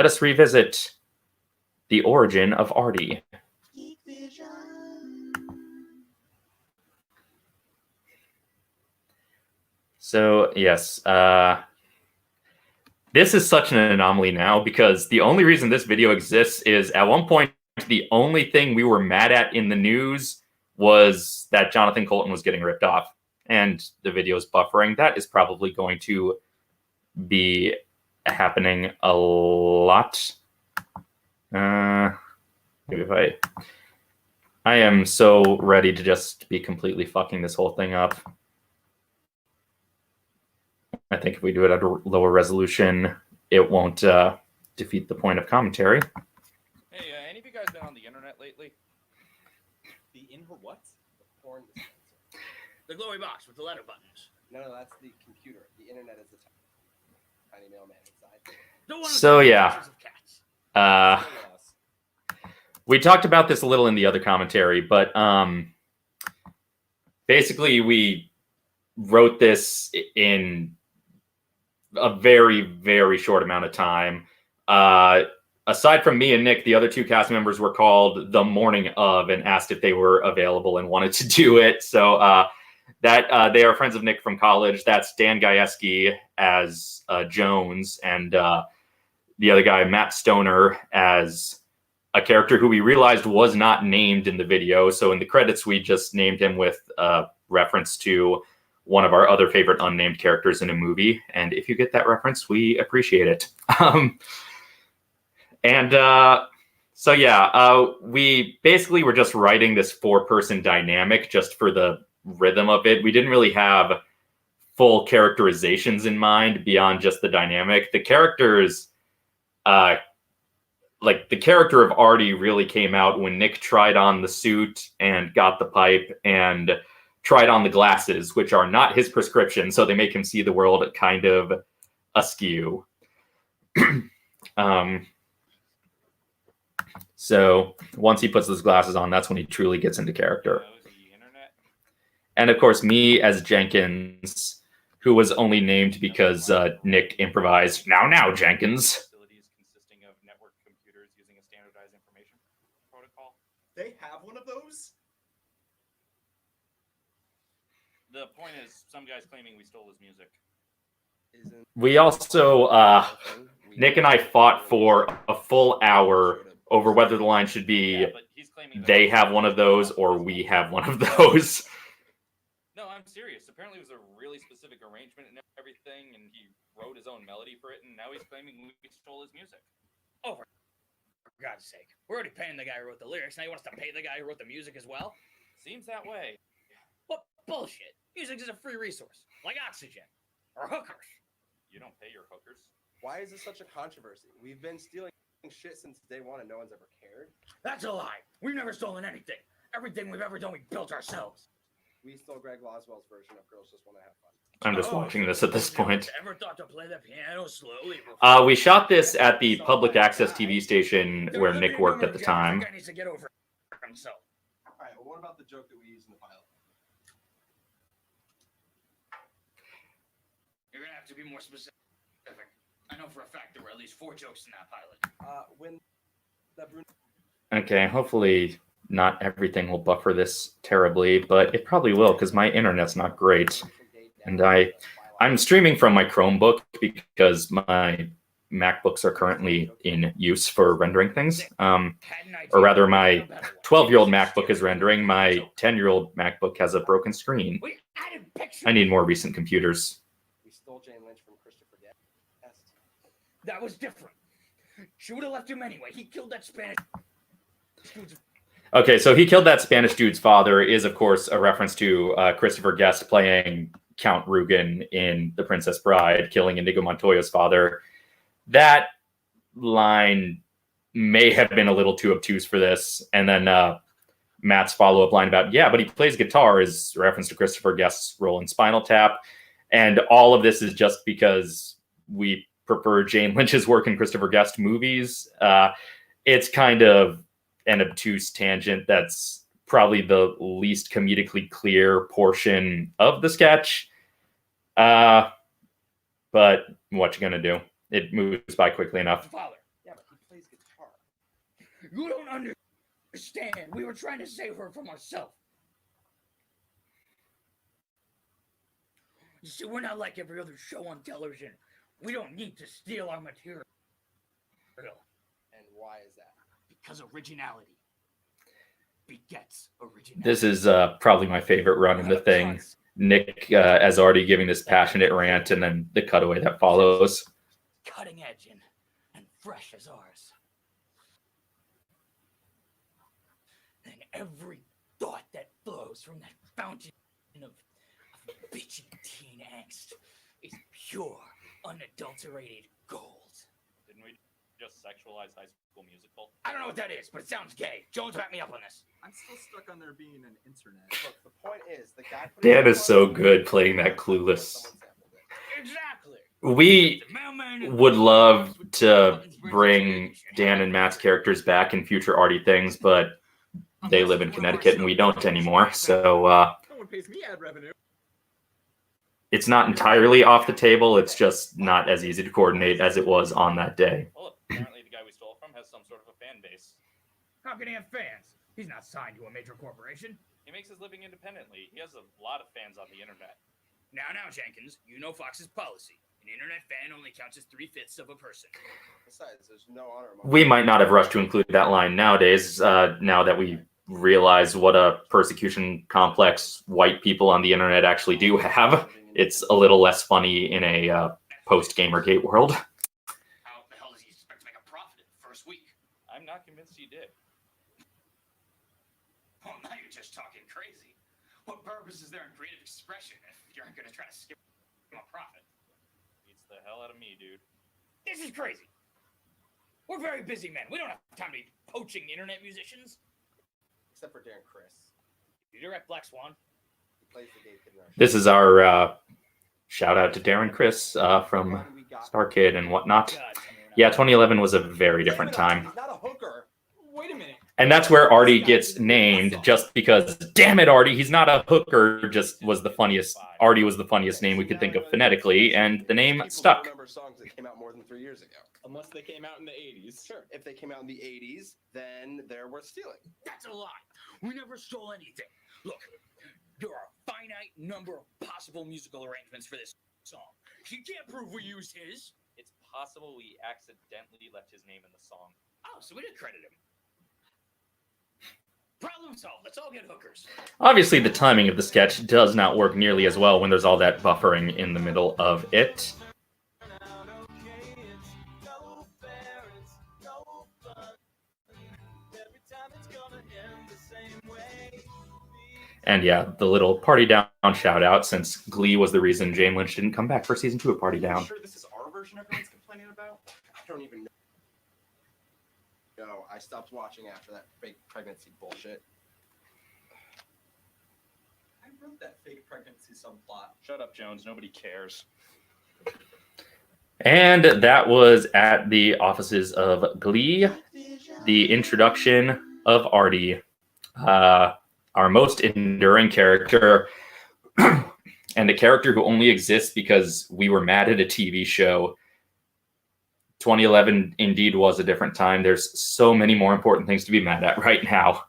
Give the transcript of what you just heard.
let us revisit the origin of Artie. So, yes, this is such an anomaly now because the only reason this video exists is at one point, the only thing we were mad at in the news was that Jonathan Colton was getting ripped off and the video is buffering. That is probably going to be happening a lot. Maybe if I am so ready to just be completely fucking this whole thing up. I think if we do it at a lower resolution, it won't defeat the point of commentary. Hey, any of you guys been on the internet lately? The what? The porn dispenser. The glowy box with the letter buttons. No, that's the computer. The internet is the tiny mailman inside. The one with So, the yeah. pictures of cats. We talked about this a little in the other commentary, but basically we wrote this in a very, very short amount of time. Aside from me and Nick, the other two cast members were called the morning of and asked if they were available and wanted to do it. So that they are friends of Nick from college. That's Dan Gajewski as Jones, and the other guy, Matt Stoner, as a character who we realized was not named in the video. So in the credits, we just named him with reference to one of our other favorite unnamed characters in a movie. And if you get that reference, we appreciate it. So yeah, we basically were just writing this 4-person dynamic just for the rhythm of it. We didn't really have full characterizations in mind beyond just the dynamic. The characters, like the character of Artie really came out when Nick tried on the suit and got the pipe and tried on the glasses, which are not his prescription. So they make him see the world kind of askew. So once he puts those glasses on, that's when he truly gets into character. And of course, me as Jenkins, who was only named because Nick improvised, now, Jenkins. Facilities consisting of network computers using a standardized information protocol. They have one of those? The point is, some guy's claiming we stole his music. We also, Nick and I fought for a full hour over whether the line should be but he's claiming they have one of those or we have one of those. No, I'm serious. Apparently it was a really specific arrangement and everything, and he wrote his own melody for it, and now he's claiming we stole his music. Oh, for God's sake. We're already paying the guy who wrote the lyrics. Now he wants to pay the guy who wrote the music as well? Seems that way. What bullshit. Music is a free resource, like oxygen. Or hookers. You don't pay your hookers. Why is this such a controversy? We've been stealing shit since day one and no one's ever cared. That's a lie. We've never stolen anything. Everything we've ever done, we built ourselves. We stole Greg Loswell's version of Girls Just Want to Have Fun. I'm just watching this at this point. Ever thought to play the piano slowly before? We shot this at the public access TV station where Nick worked at the time. Guy needs to get over himself. All right, well, what about the joke that we used in the pilot? You're gonna have to be more specific. I know for a fact there were at least 4 jokes in that pilot. When that Okay, hopefully not everything will buffer this terribly, but it probably will because my internet's not great. And I'm streaming from my Chromebook because my MacBooks are currently in use for rendering things. Or rather, my 12-year-old MacBook is rendering. My 10-year-old MacBook has a broken screen. I need more recent computers. we stole Jane Lynch from Christopher Guest. That was different. She would have left him anyway. He killed that Spanish dude's. Okay, so he killed that Spanish dude's father is, of course, a reference to Christopher Guest playing Count Rugen in The Princess Bride, killing Inigo Montoya's father. That line may have been a little too obtuse for this. And then Matt's follow-up line about, yeah, but he plays guitar is a reference to Christopher Guest's role in Spinal Tap. And all of this is just because we prefer Jane Lynch's work in Christopher Guest movies. It's kind of an obtuse tangent that's probably the least comedically clear portion of the sketch. But what you gonna do? It moves by quickly enough. Father. Yeah, You don't understand. We were trying to save her from ourselves. You see, we're not like every other show on television. We don't need to steal our material. And why is that? Because originality begets originality. This is probably my favorite run in the thing. Nick as already giving this passionate rant, and then the cutaway that follows. Cutting edge and fresh as ours. And every thought that flows from that fountain of bitchy teen angst is pure, unadulterated gold. Didn't we just sexualize High School Musical? I don't know what that is, but it sounds gay. Jones, back me up on this. I'm still stuck on there being an internet. Look, the point is, the guy. Dan is so good playing that clueless. Exactly. We would love to bring Dan and Matt's characters back in future Artie things, but they live in Connecticut and we don't anymore. So No one pays me ad revenue. it's not entirely off the table. It's just not as easy to coordinate as it was on that day. Well, apparently the guy we stole from has some sort of a fan base. How can he have fans? He's not signed to a major corporation. He makes his living independently. He has a lot of fans on the internet. Now, Jenkins, you know Fox's policy. An internet fan only counts as 3/5 of a person. Besides, there's no honor among We might not have rushed to include that line nowadays, now that we realize what a persecution complex white people on the internet actually do have. It's a little less funny in a post-Gamergate world. How the hell does he expect to make a profit in the first week? I'm not convinced he did. Well, now you're just talking crazy. What purpose is there in creative expression if you're going to try to skip a profit? Beats the hell out of me, dude. This is crazy. We're very busy men. We don't have time to be poaching internet musicians. except for Darren Criss. You direct Black Swan? He plays the gay kid in our show. This is our shout out to Darren Criss from Star Kid and whatnot. God, tell me we're not- Yeah, 2011 was a very different time. He's not a hooker. Wait a minute. And that's where Artie gets named, just because, damn it, Artie, he's not a hooker, just was the funniest. Artie was the funniest name we could think of phonetically, and the name People stuck. remember songs that came out more than 3 years ago. Unless they came out in the 80s. Sure. If they came out in the 80s, then they're worth stealing. That's a lie. We never stole anything. Look, there are a finite number of possible musical arrangements for this song. You can't prove we used his. It's possible we accidentally left his name in the song. Oh, so we did credit him. Problem solved. Let's all get hookers. Obviously, the timing of the sketch does not work nearly as well when there's all that buffering in the middle of it. And yeah, the little Party Down shout out, since Glee was the reason Jane Lynch didn't come back for season 2 of Party Are you Down. sure this is our version everyone's complaining about? I don't even know. No, I stopped watching after that fake pregnancy bullshit. I wrote that fake pregnancy subplot. Shut up, Jones. Nobody cares. And that was at the offices of Glee, the introduction of Artie, our most enduring character, and a character who only exists because we were mad at a TV show. 2011 indeed was a different time. There's so many more important things to be mad at right now.